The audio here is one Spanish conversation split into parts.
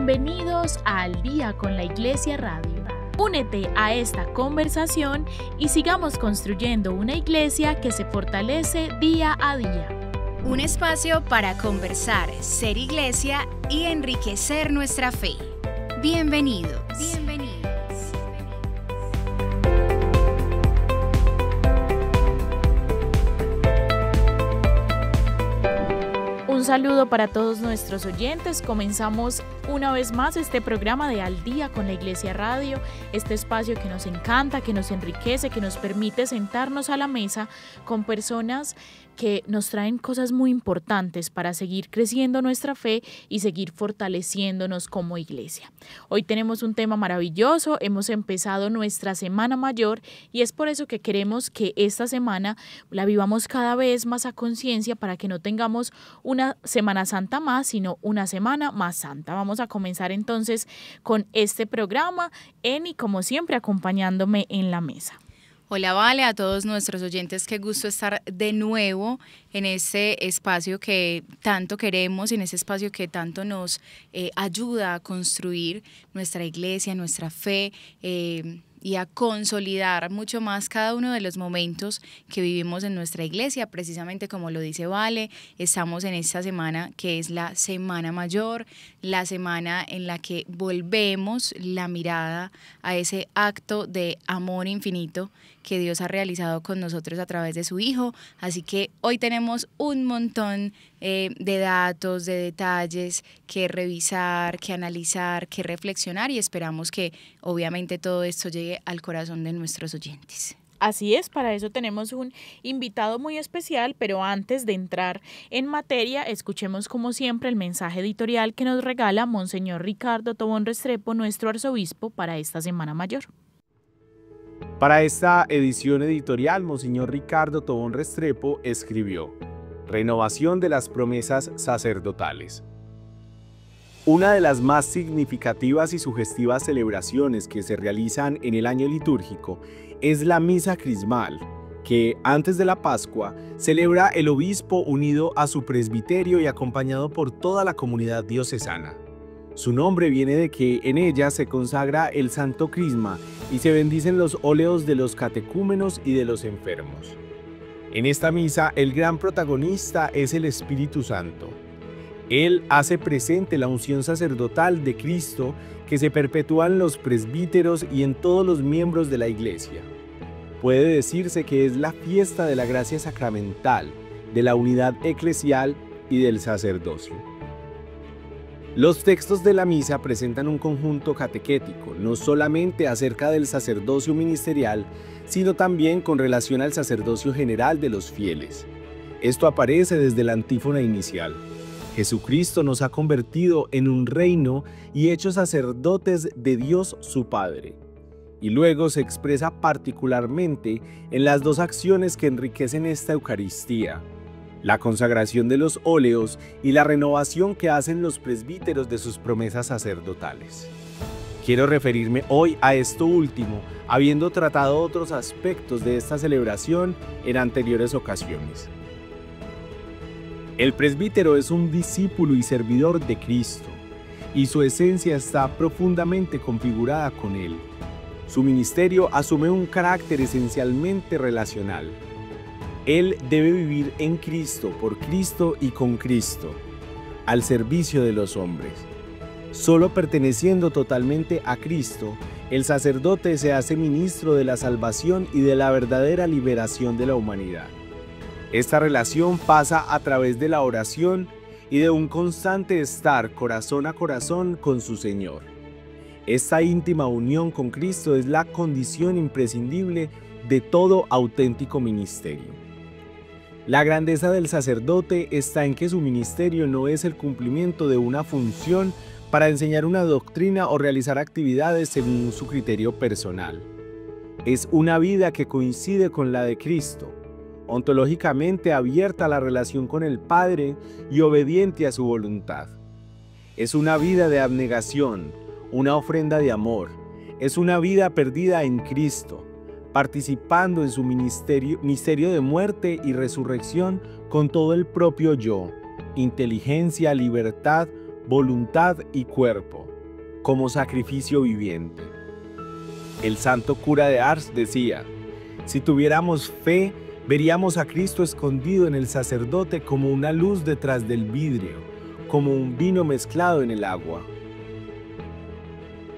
Bienvenidos a Al Día con la Iglesia Radio. Únete a esta conversación y sigamos construyendo una iglesia que se fortalece día a día. Un espacio para conversar, ser iglesia y enriquecer nuestra fe. Bienvenidos. Un saludo para todos nuestros oyentes. Comenzamos una vez más este programa de Al Día con la Iglesia Radio, este espacio que nos encanta, que nos enriquece, que nos permite sentarnos a la mesa con personas que nos traen cosas muy importantes para seguir creciendo nuestra fe y seguir fortaleciéndonos como iglesia. Hoy tenemos un tema maravilloso, hemos empezado nuestra Semana Mayor y es por eso que queremos que esta semana la vivamos cada vez más a conciencia para que no tengamos una Semana Santa más, sino una semana más santa. Vamos a comenzar entonces con este programa, Eni, como siempre, acompañándome en la mesa. Hola, Vale, a todos nuestros oyentes, qué gusto estar de nuevo en ese espacio que tanto queremos, en ese espacio que tanto nos ayuda a construir nuestra iglesia, nuestra fe, y a consolidar mucho más cada uno de los momentos que vivimos en nuestra iglesia. Precisamente como lo dice Vale, estamos en esta semana que es la Semana Mayor, la semana en la que volvemos la mirada a ese acto de amor infinito que Dios ha realizado con nosotros a través de su Hijo. Así que hoy tenemos un montón de datos, de detalles que revisar, que analizar, que reflexionar y esperamos que obviamente todo esto llegue al corazón de nuestros oyentes. Así es, para eso tenemos un invitado muy especial, pero antes de entrar en materia, escuchemos como siempre el mensaje editorial que nos regala Monseñor Ricardo Tobón Restrepo, nuestro arzobispo, para esta Semana Mayor. Para esta edición editorial, Monseñor Ricardo Tobón Restrepo escribió: Renovación de las promesas sacerdotales. Una de las más significativas y sugestivas celebraciones que se realizan en el año litúrgico es la Misa Crismal, que antes de la Pascua celebra el obispo unido a su presbiterio y acompañado por toda la comunidad diocesana. Su nombre viene de que en ella se consagra el Santo Crisma y se bendicen los óleos de los catecúmenos y de los enfermos. En esta misa, el gran protagonista es el Espíritu Santo. Él hace presente la unción sacerdotal de Cristo que se perpetúa en los presbíteros y en todos los miembros de la Iglesia. Puede decirse que es la fiesta de la gracia sacramental, de la unidad eclesial y del sacerdocio. Los textos de la misa presentan un conjunto catequético, no solamente acerca del sacerdocio ministerial, sino también con relación al sacerdocio general de los fieles. Esto aparece desde la antífona inicial. Jesucristo nos ha convertido en un reino y hecho sacerdotes de Dios su Padre. Y luego se expresa particularmente en las dos acciones que enriquecen esta Eucaristía: la consagración de los óleos y la renovación que hacen los presbíteros de sus promesas sacerdotales. Quiero referirme hoy a esto último, habiendo tratado otros aspectos de esta celebración en anteriores ocasiones. El presbítero es un discípulo y servidor de Cristo, y su esencia está profundamente configurada con él. Su ministerio asume un carácter esencialmente relacional. Él debe vivir en Cristo, por Cristo y con Cristo, al servicio de los hombres. Solo perteneciendo totalmente a Cristo, el sacerdote se hace ministro de la salvación y de la verdadera liberación de la humanidad. Esta relación pasa a través de la oración y de un constante estar corazón a corazón con su Señor. Esta íntima unión con Cristo es la condición imprescindible de todo auténtico ministerio. La grandeza del sacerdote está en que su ministerio no es el cumplimiento de una función para enseñar una doctrina o realizar actividades según su criterio personal. Es una vida que coincide con la de Cristo, ontológicamente abierta a la relación con el Padre y obediente a su voluntad. Es una vida de abnegación, una ofrenda de amor. Es una vida perdida en Cristo, participando en su misterio de muerte y resurrección con todo el propio yo, inteligencia, libertad, voluntad y cuerpo, como sacrificio viviente. El santo cura de Ars decía: si tuviéramos fe, veríamos a Cristo escondido en el sacerdote como una luz detrás del vidrio, como un vino mezclado en el agua.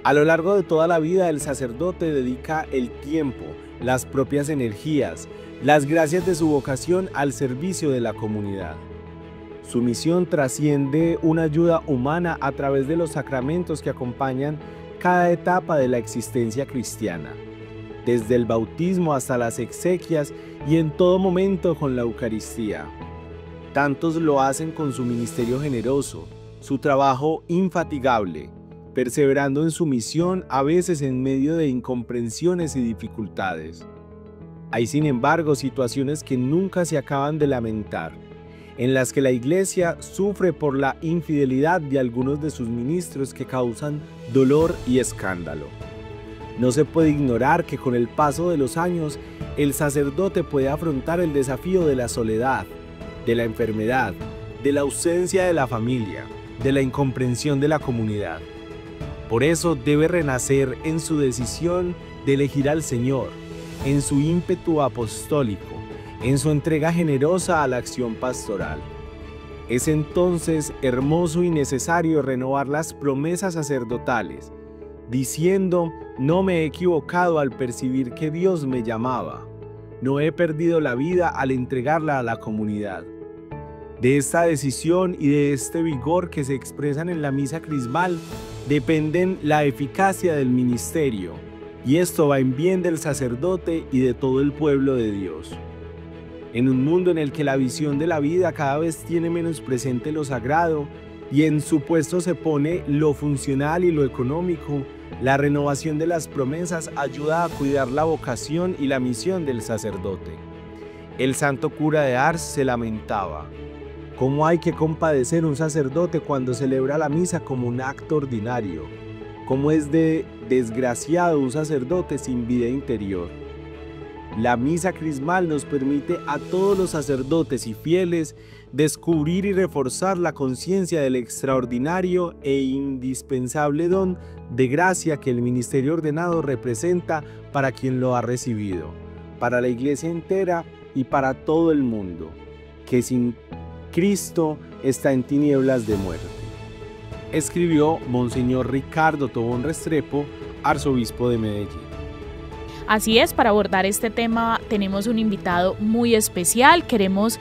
A lo largo de toda la vida, el sacerdote dedica el tiempo, las propias energías, las gracias de su vocación al servicio de la comunidad. Su misión trasciende una ayuda humana a través de los sacramentos que acompañan cada etapa de la existencia cristiana, desde el bautismo hasta las exequias y en todo momento con la Eucaristía. Tantos lo hacen con su ministerio generoso, su trabajo infatigable, perseverando en su misión a veces en medio de incomprensiones y dificultades. Hay sin embargo situaciones que nunca se acaban de lamentar, en las que la Iglesia sufre por la infidelidad de algunos de sus ministros que causan dolor y escándalo. No se puede ignorar que con el paso de los años, el sacerdote puede afrontar el desafío de la soledad, de la enfermedad, de la ausencia de la familia, de la incomprensión de la comunidad. Por eso debe renacer en su decisión de elegir al Señor, en su ímpetu apostólico, en su entrega generosa a la acción pastoral. Es entonces hermoso y necesario renovar las promesas sacerdotales, diciendo: no me he equivocado al percibir que Dios me llamaba, no he perdido la vida al entregarla a la comunidad. De esta decisión y de este vigor que se expresan en la misa crismal dependen la eficacia del ministerio, y esto va en bien del sacerdote y de todo el pueblo de Dios. En un mundo en el que la visión de la vida cada vez tiene menos presente lo sagrado y en su puesto se pone lo funcional y lo económico, la renovación de las promesas ayuda a cuidar la vocación y la misión del sacerdote. El santo cura de Ars se lamentaba: ¿cómo hay que compadecer un sacerdote cuando celebra la misa como un acto ordinario? ¿Cómo es de desgraciado un sacerdote sin vida interior? La misa crismal nos permite a todos los sacerdotes y fieles descubrir y reforzar la conciencia del extraordinario e indispensable don de gracia que el ministerio ordenado representa para quien lo ha recibido, para la Iglesia entera y para todo el mundo, que sin Cristo está en tinieblas de muerte. Escribió Monseñor Ricardo Tobón Restrepo, arzobispo de Medellín. Así es, para abordar este tema tenemos un invitado muy especial. Queremos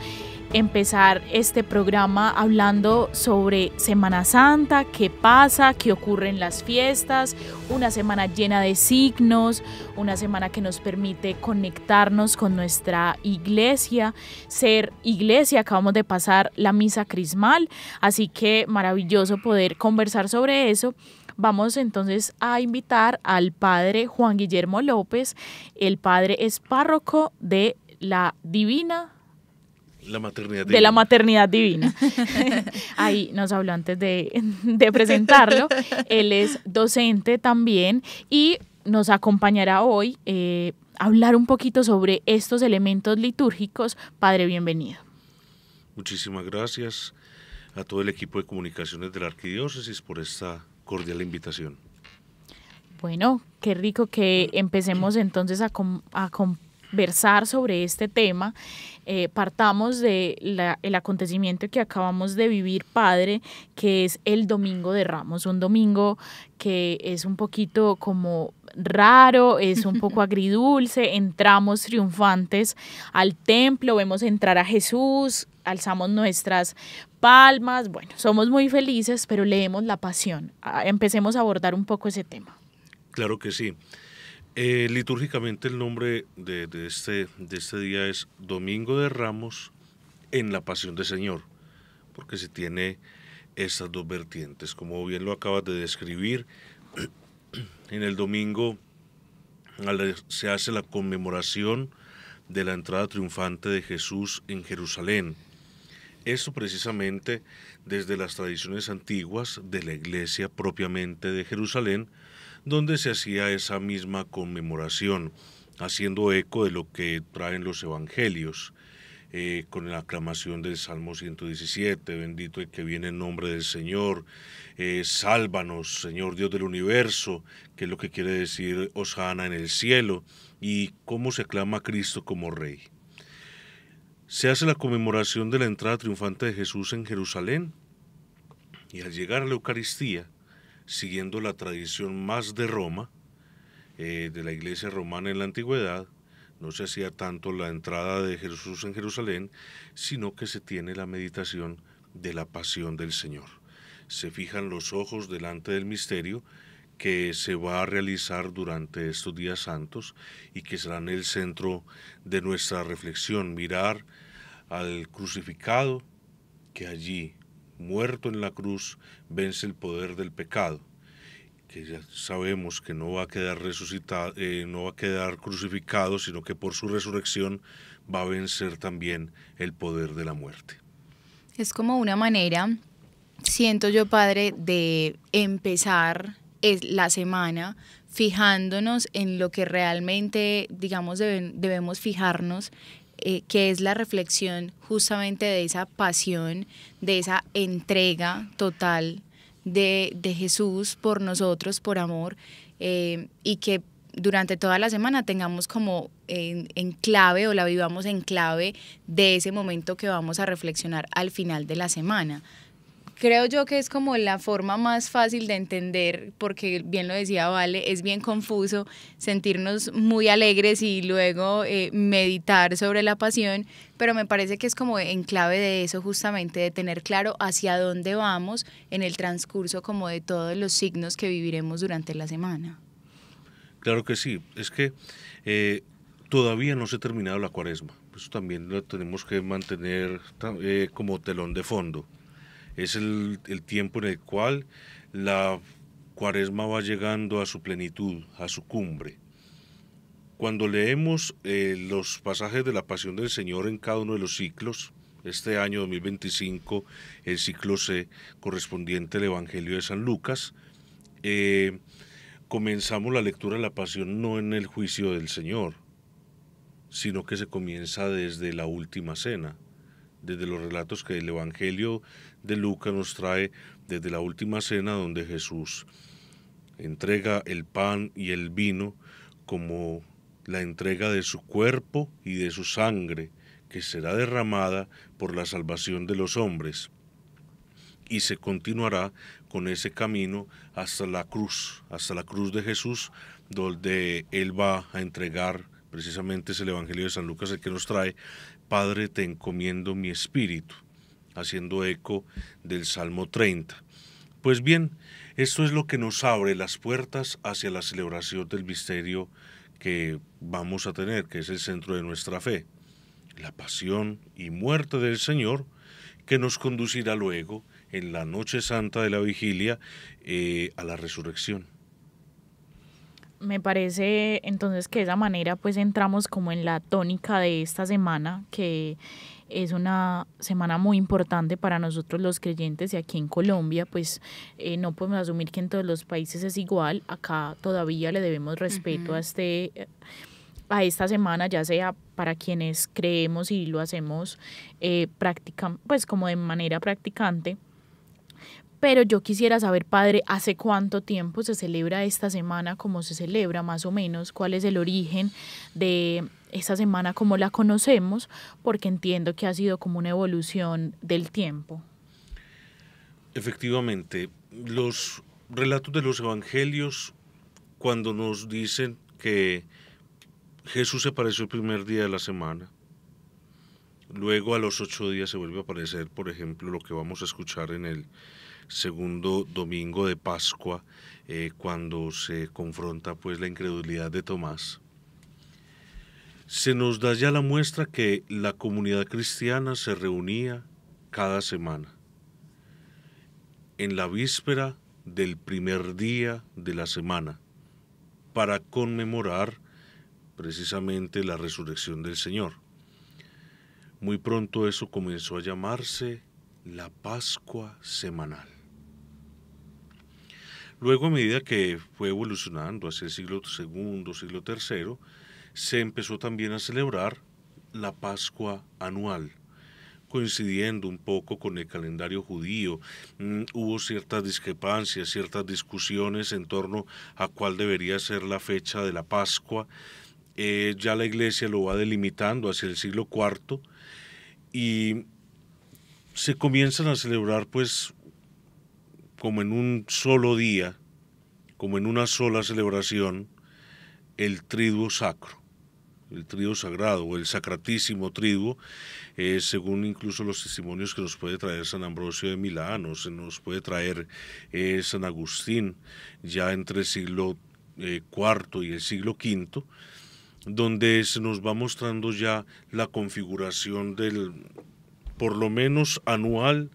empezar este programa hablando sobre Semana Santa, qué pasa, qué ocurre en las fiestas, una semana llena de signos, una semana que nos permite conectarnos con nuestra iglesia, ser iglesia. Acabamos de pasar la misa crismal, así que maravilloso poder conversar sobre eso. Vamos entonces a invitar al padre Juan Guillermo López. El padre es párroco de la Maternidad Divina. Ahí nos habló antes de presentarlo. Él es docente también y nos acompañará hoy a hablar un poquito sobre estos elementos litúrgicos. Padre, bienvenido. Muchísimas gracias a todo el equipo de comunicaciones de la Arquidiócesis por esta cordial invitación. Bueno, qué rico que empecemos entonces a conversar sobre este tema. Partamos del acontecimiento que acabamos de vivir, padre, que es el Domingo de Ramos, un domingo que es un poquito como raro, es un poco agridulce. Entramos triunfantes al templo, vemos entrar a Jesús, alzamos nuestras palmas, bueno, somos muy felices, pero leemos la pasión. Empecemos a abordar un poco ese tema. Claro que sí. Litúrgicamente el nombre de este día es Domingo de Ramos en la Pasión del Señor, porque se tiene estas dos vertientes. Como bien lo acabas de describir, en el domingo se hace la conmemoración de la entrada triunfante de Jesús en Jerusalén. Esto precisamente desde las tradiciones antiguas de la iglesia propiamente de Jerusalén, donde se hacía esa misma conmemoración, haciendo eco de lo que traen los evangelios. con la aclamación del Salmo 117, bendito el que viene en nombre del Señor, sálvanos, Señor Dios del universo, que es lo que quiere decir Hosana en el cielo, y cómo se aclama a Cristo como Rey. Se hace la conmemoración de la entrada triunfante de Jesús en Jerusalén, y al llegar a la Eucaristía, siguiendo la tradición más de Roma, de la Iglesia romana en la antigüedad, no se hacía tanto la entrada de Jesús en Jerusalén, sino que se tiene la meditación de la pasión del Señor. Se fijan los ojos delante del misterio que se va a realizar durante estos días santos y que serán el centro de nuestra reflexión, mirar al crucificado que allí, muerto en la cruz, vence el poder del pecado, que ya sabemos que no va a quedar resucitado, no va a quedar crucificado, sino que por su resurrección va a vencer también el poder de la muerte. Es como una manera, siento yo, Padre, de empezar la semana fijándonos en lo que realmente, digamos, debemos fijarnos, que es la reflexión justamente de esa pasión, de esa entrega total de Jesús por nosotros, por amor, y que durante toda la semana tengamos como en clave, o la vivamos en clave de ese momento que vamos a reflexionar al final de la semana. Creo yo que es como la forma más fácil de entender, porque bien lo decía Vale, es bien confuso sentirnos muy alegres y luego meditar sobre la pasión, pero me parece que es como en clave de eso, justamente de tener claro hacia dónde vamos en el transcurso como de todos los signos que viviremos durante la semana. Claro que sí, es que todavía no se ha terminado la Cuaresma, eso también lo tenemos que mantener como telón de fondo. Es el tiempo en el cual la Cuaresma va llegando a su plenitud, a su cumbre. Cuando leemos los pasajes de la Pasión del Señor en cada uno de los ciclos, este año 2025, el ciclo C, correspondiente al Evangelio de San Lucas, comenzamos la lectura de la Pasión no en el juicio del Señor, sino que se comienza desde la última cena, desde los relatos que el Evangelio de Lucas nos trae desde la última cena, donde Jesús entrega el pan y el vino como la entrega de su cuerpo y de su sangre, que será derramada por la salvación de los hombres. Y se continuará con ese camino hasta la cruz de Jesús, donde Él va a entregar, precisamente es el Evangelio de San Lucas el que nos trae, Padre, te encomiendo mi espíritu, haciendo eco del Salmo 30. Pues bien, esto es lo que nos abre las puertas hacia la celebración del misterio que vamos a tener, que es el centro de nuestra fe, la pasión y muerte del Señor, que nos conducirá luego, en la noche santa de la vigilia, a la resurrección. Me parece entonces que de esa manera pues entramos como en la tónica de esta semana, que es una semana muy importante para nosotros los creyentes, y aquí en Colombia pues no podemos asumir que en todos los países es igual. Acá todavía le debemos respeto a esta semana, ya sea para quienes creemos y lo hacemos pues como de manera practicante. Pero yo quisiera saber, Padre, ¿hace cuánto tiempo se celebra esta semana? ¿Cómo se celebra más o menos? ¿Cuál es el origen de esta semana como la conocemos? Porque entiendo que ha sido como una evolución del tiempo. Efectivamente, los relatos de los evangelios, cuando nos dicen que Jesús se apareció el primer día de la semana, luego a los 8 días se vuelve a aparecer, por ejemplo, lo que vamos a escuchar en el segundo domingo de Pascua, cuando se confronta pues la incredulidad de Tomás. Se nos da ya la muestra que la comunidad cristiana se reunía cada semana, en la víspera del primer día de la semana, para conmemorar precisamente la resurrección del Señor. Muy pronto eso comenzó a llamarse la Pascua semanal. Luego, a medida que fue evolucionando hacia el siglo II, siglo III, se empezó también a celebrar la Pascua anual, coincidiendo un poco con el calendario judío. Hubo ciertas discrepancias, ciertas discusiones en torno a cuál debería ser la fecha de la Pascua. Ya la Iglesia lo va delimitando hacia el siglo IV y se comienzan a celebrar pues como en un solo día, como en una sola celebración, el Triduo Sacro, el Triduo Sagrado o el Sacratísimo Triduo, según incluso los testimonios que nos puede traer San Ambrosio de Milán, o se nos puede traer San Agustín, ya entre el siglo IV y el siglo V, donde se nos va mostrando ya la configuración del, por lo menos anual,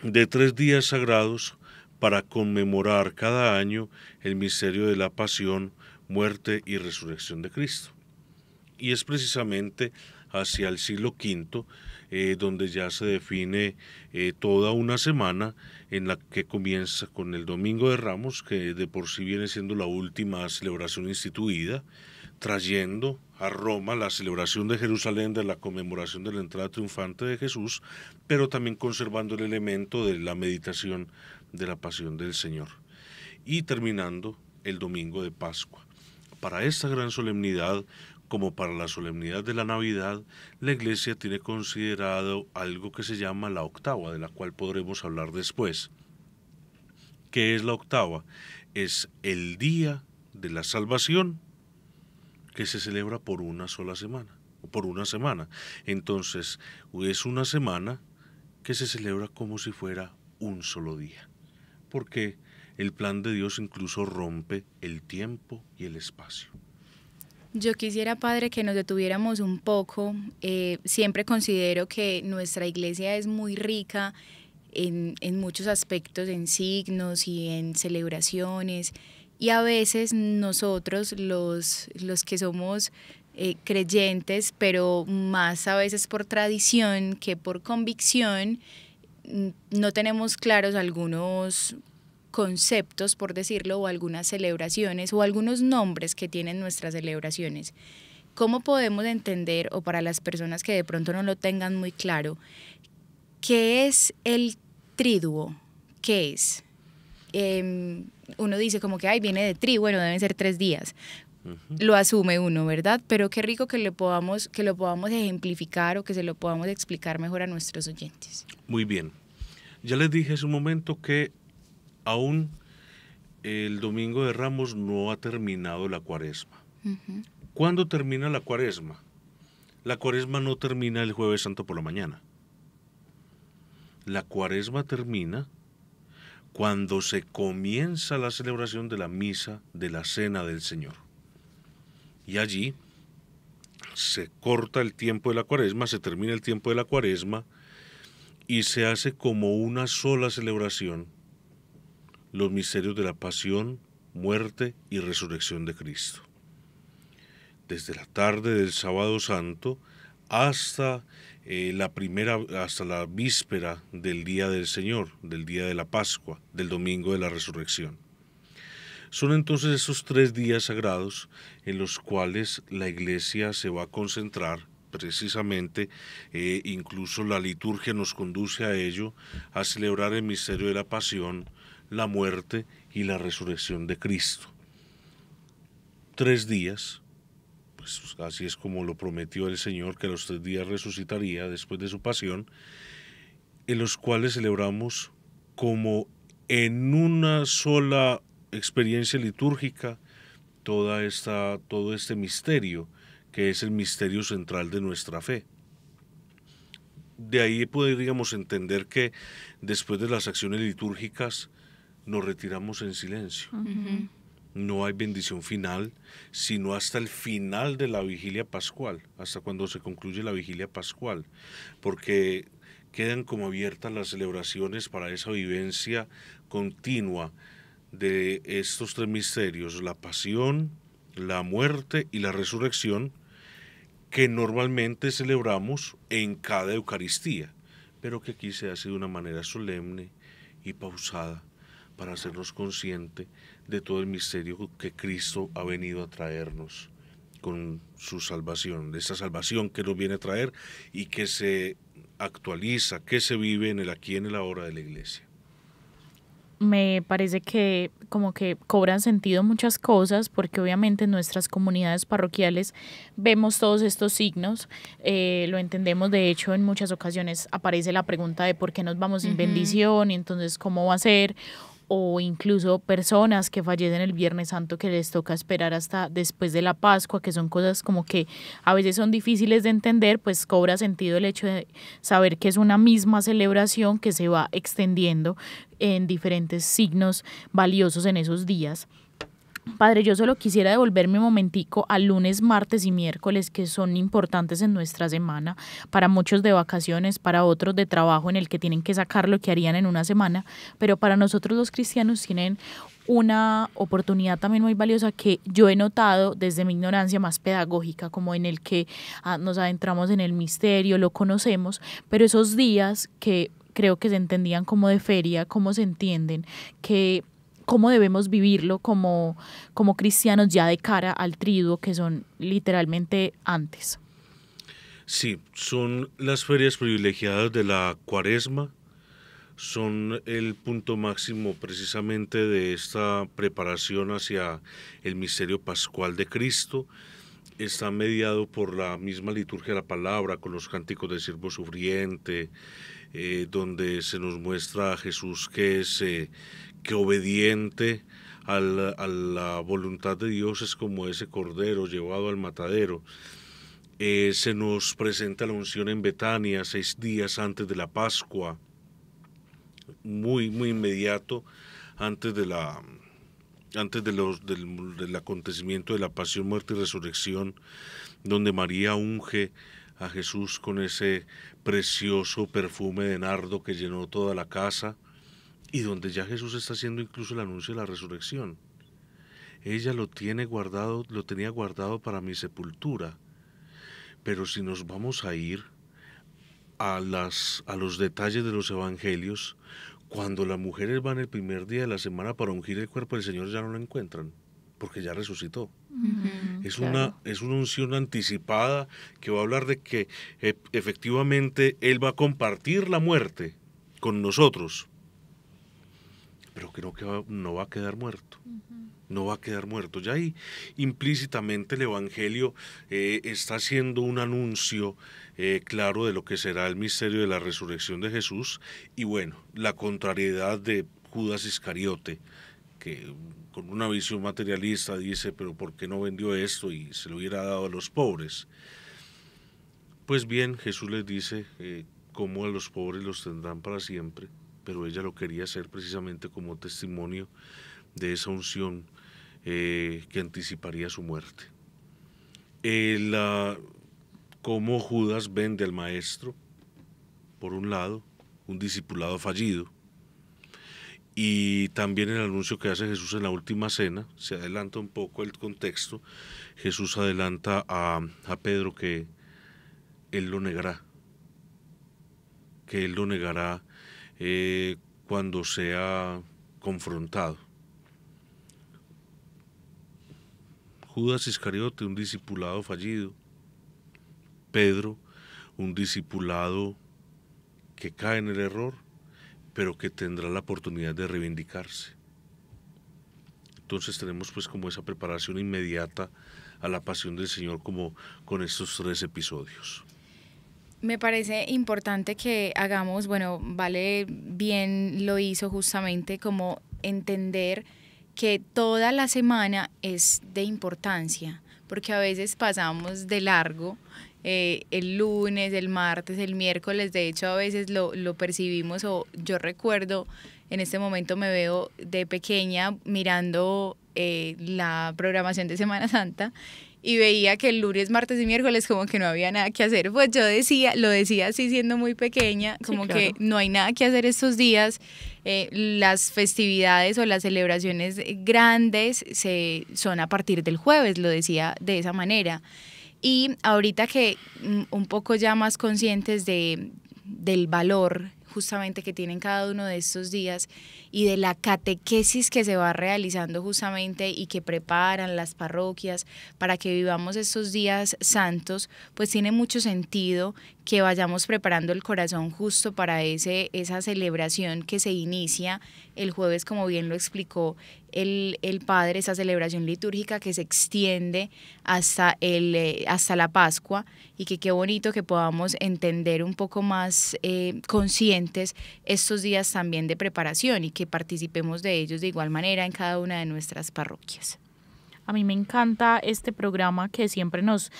de 3 días sagrados para conmemorar cada año el misterio de la pasión, muerte y resurrección de Cristo. Y es precisamente hacia el siglo V donde ya se define toda una semana en la que comienza con el Domingo de Ramos, que de por sí viene siendo la última celebración instituida, trayendo a Roma la celebración de Jerusalén de la conmemoración de la entrada triunfante de Jesús, pero también conservando el elemento de la meditación de la pasión del Señor. Y terminando el domingo de Pascua. Para esta gran solemnidad, como para la solemnidad de la Navidad, la Iglesia tiene considerado algo que se llama la octava, de la cual podremos hablar después. ¿Qué es la octava? Es el día de la salvación que se celebra por una sola semana, o por una semana. Entonces, es una semana que se celebra como si fuera un solo día, porque el plan de Dios incluso rompe el tiempo y el espacio. Yo quisiera, Padre, que nos detuviéramos un poco. Siempre considero que nuestra iglesia es muy rica en muchos aspectos, en signos y en celebraciones, y a veces nosotros, los que somos creyentes, pero más a veces por tradición que por convicción, no tenemos claros algunos conceptos, por decirlo, o algunas celebraciones o algunos nombres que tienen nuestras celebraciones. ¿Cómo podemos entender, o para las personas que de pronto no lo tengan muy claro, qué es el triduo? ¿Qué es? Uno dice como que viene de tri, bueno, deben ser 3 días. Lo asume uno, ¿verdad? Pero qué rico que lo podamos ejemplificar o que se lo podamos explicar mejor a nuestros oyentes. Muy bien. Ya les dije hace un momento que aún el Domingo de Ramos no ha terminado la Cuaresma. ¿Cuándo termina la Cuaresma? La Cuaresma no termina el Jueves Santo por la mañana. La Cuaresma termina cuando se comienza la celebración de la misa de la Cena del Señor. Y allí se corta el tiempo de la Cuaresma, se termina el tiempo de la Cuaresma y se hace como una sola celebración los misterios de la pasión, muerte y resurrección de Cristo. Desde la tarde del Sábado Santo hasta hasta la víspera del Día del Señor, del Día de la Pascua, del Domingo de la Resurrección. Son entonces esos 3 días sagrados en los cuales la Iglesia se va a concentrar precisamente, incluso la liturgia nos conduce a ello, a celebrar el misterio de la pasión, la muerte y la resurrección de Cristo. 3 días, pues así es como lo prometió el Señor, que a los 3 días resucitaría después de su pasión, en los cuales celebramos como en una sola experiencia litúrgica todo este misterio, que es el misterio central de nuestra fe. De ahí podríamos entender que después de las acciones litúrgicas nos retiramos en silencio. No hay bendición final, sino hasta el final de la vigilia pascual, hasta cuando se concluye la vigilia pascual, porque quedan como abiertas las celebraciones para esa vivencia continua de estos 3 misterios, la pasión, la muerte y la resurrección, que normalmente celebramos en cada Eucaristía, pero que aquí se hace de una manera solemne y pausada, para hacernos conscientes de todo el misterio que Cristo ha venido a traernos con su salvación, de esta salvación que nos viene a traer y que se actualiza, que se vive en el aquí y en el ahora de la iglesia. Me parece que como que cobran sentido muchas cosas, porque obviamente en nuestras comunidades parroquiales vemos todos estos signos, lo entendemos. De hecho, en muchas ocasiones aparece la pregunta de por qué nos vamos sin bendición, y entonces cómo va a ser, o incluso personas que fallecen el Viernes Santo que les toca esperar hasta después de la Pascua, que son cosas como que a veces son difíciles de entender. Pues cobra sentido el hecho de saber que es una misma celebración que se va extendiendo en diferentes signos valiosos en esos días. Padre, yo solo quisiera devolverme un momentico al lunes, martes y miércoles, que son importantes en nuestra semana, para muchos de vacaciones, para otros de trabajo en el que tienen que sacar lo que harían en una semana, pero para nosotros los cristianos tienen una oportunidad también muy valiosa que yo he notado desde mi ignorancia más pedagógica, como en el que nos adentramos en el misterio, lo conocemos, pero esos días que creo que se entendían como de feria, cómo se entienden, que cómo debemos vivirlo como cristianos ya de cara al triduo, que son literalmente antes. Sí, son las ferias privilegiadas de la Cuaresma, son el punto máximo precisamente de esta preparación hacia el misterio pascual de Cristo. Está mediado por la misma liturgia de la palabra, con los cánticos del siervo sufriente, donde se nos muestra a Jesús que es que obediente a la voluntad de Dios es como ese cordero llevado al matadero. Se nos presenta la unción en Betania 6 días antes de la Pascua, muy inmediato antes del acontecimiento de la pasión, muerte y resurrección, donde María unge a Jesús con ese precioso perfume de nardo que llenó toda la casa, y donde ya Jesús está haciendo incluso el anuncio de la resurrección. Ella lo tenía guardado para mi sepultura. Pero si nos vamos a ir a los detalles de los evangelios, cuando las mujeres van el primer día de la semana para ungir el cuerpo del Señor, ya no lo encuentran, porque ya resucitó. Claro. Es una unción anticipada que va a hablar de que efectivamente Él va a compartir la muerte con nosotros, pero que no va a quedar muerto. No va a quedar muerto. Ya ahí implícitamente el Evangelio está haciendo un anuncio claro de lo que será el misterio de la resurrección de Jesús. Y bueno, la contrariedad de Judas Iscariote, que con una visión materialista dice, pero ¿por qué no vendió esto y se lo hubiera dado a los pobres? Pues bien, Jesús les dice cómo a los pobres los tendrán para siempre, pero ella lo quería hacer precisamente como testimonio de esa unción que anticiparía su muerte. Cómo Judas vende al maestro, por un lado, un discipulado fallido, y también el anuncio que hace Jesús en la última cena. Se adelanta un poco el contexto. Jesús adelanta a Pedro que él lo negará, cuando sea confrontado. Judas Iscariote, un discipulado fallido. Pedro, un discipulado que cae en el error, pero que tendrá la oportunidad de reivindicarse. Entonces tenemos pues como esa preparación inmediata a la pasión del Señor, como con estos 3 episodios. Me parece importante que hagamos, Vale bien lo hizo justamente, como entender que toda la semana es de importancia, porque a veces pasamos de largo el lunes, el martes, el miércoles. De hecho a veces lo percibimos, o yo recuerdo, en este momento me veo de pequeña mirando la programación de Semana Santa, y veía que el lunes, martes y miércoles como que no había nada que hacer. Pues yo lo decía así siendo muy pequeña, como sí, claro, que no hay nada que hacer estos días. Las festividades o las celebraciones grandes son a partir del jueves, lo decía de esa manera. Y ahorita que un poco ya más conscientes del valor justamente que tienen cada uno de estos días y de la catequesis que se va realizando justamente y que preparan las parroquias para que vivamos estos días santos, pues tiene mucho sentido que vayamos preparando el corazón justo para esa celebración que se inicia el jueves, como bien lo explicó el Padre, esa celebración litúrgica que se extiende hasta la Pascua, y que qué bonito que podamos entender un poco más conscientes estos días también de preparación y que participemos de ellos de igual manera en cada una de nuestras parroquias. A mí me encanta este programa que siempre nos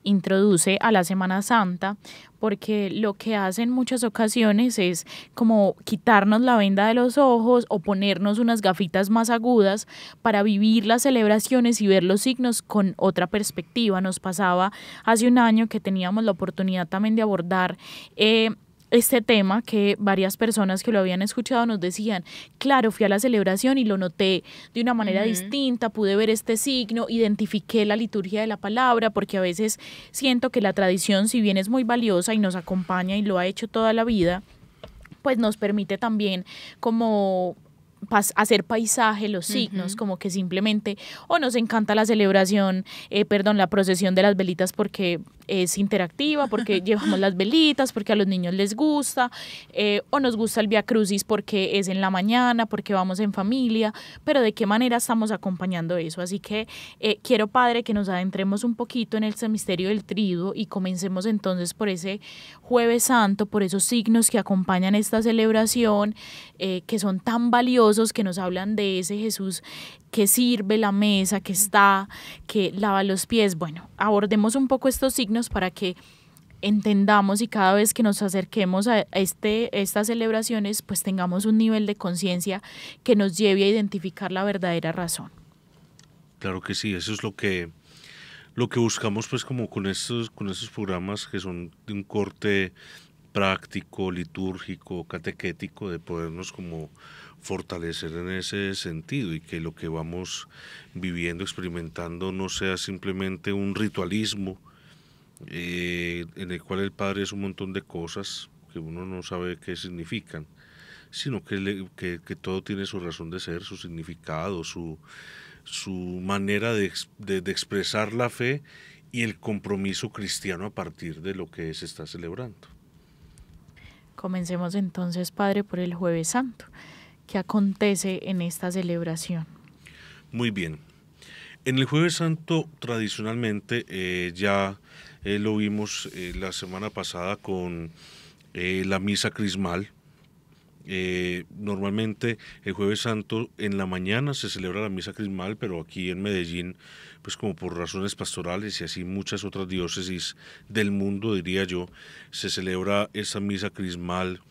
introduce a la Semana Santa, porque lo que hace en muchas ocasiones es como quitarnos la venda de los ojos o ponernos unas gafitas más agudas para vivir las celebraciones y ver los signos con otra perspectiva. Nos pasaba hace un año que teníamos la oportunidad también de abordar este tema, que varias personas que lo habían escuchado nos decían, claro, fui a la celebración y lo noté de una manera distinta, pude ver este signo, identifiqué la liturgia de la palabra, porque a veces siento que la tradición, si bien es muy valiosa y nos acompaña y lo ha hecho toda la vida, pues nos permite también como hacer paisaje, los signos, como que simplemente o nos encanta la celebración, la procesión de las velitas porque es interactiva, porque llevamos las velitas, porque a los niños les gusta, o nos gusta el Vía Crucis porque es en la mañana, porque vamos en familia, pero de qué manera estamos acompañando eso. Así que quiero, Padre, que nos adentremos un poquito en este misterio del triduo y comencemos entonces por ese Jueves Santo, por esos signos que acompañan esta celebración, que son tan valiosos, que nos hablan de ese Jesús que sirve la mesa, que está, que lava los pies. Bueno, abordemos un poco estos signos para que entendamos y cada vez que nos acerquemos a estas celebraciones, pues tengamos un nivel de conciencia que nos lleve a identificar la verdadera razón. Claro que sí, eso es lo que buscamos, pues, como con estos programas que son de un corte práctico, litúrgico, catequético, de podernos como fortalecer en ese sentido, y que lo que vamos viviendo, experimentando, no sea simplemente un ritualismo en el cual el Padre es un montón de cosas que uno no sabe qué significan, sino que todo tiene su razón de ser, su significado, su manera de expresar la fe y el compromiso cristiano a partir de lo que se está celebrando. Comencemos entonces, Padre, por el Jueves Santo. ¿Qué acontece en esta celebración? Muy bien. En el Jueves Santo, tradicionalmente, ya lo vimos la semana pasada con la misa crismal. Normalmente el Jueves Santo en la mañana se celebra la misa crismal, pero aquí en Medellín, pues como por razones pastorales y así muchas otras diócesis del mundo, diría yo, se celebra esa misa crismal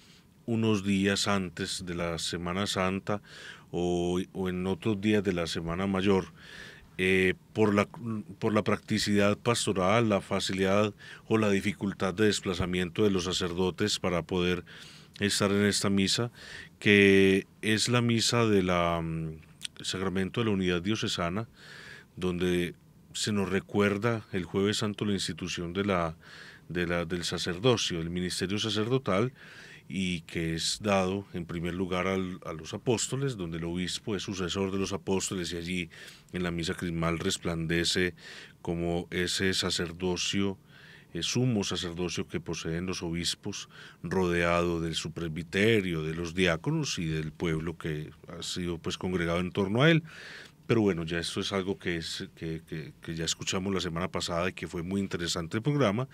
unos días antes de la Semana Santa o en otros días de la Semana Mayor. Por la practicidad pastoral, la facilidad o la dificultad de desplazamiento de los sacerdotes para poder estar en esta misa, que es la misa del Sacramento de la Unidad Diocesana, donde se nos recuerda el Jueves Santo la institución del sacerdocio, del ministerio sacerdotal, y que es dado en primer lugar a los apóstoles, donde el obispo es sucesor de los apóstoles, y allí en la misa crismal resplandece como ese sacerdocio, sumo sacerdocio que poseen los obispos, rodeado de su presbiterio, de los diáconos y del pueblo que ha sido pues congregado en torno a él. Pero bueno, ya esto es algo que ya escuchamos la semana pasada y que fue muy interesante el programa.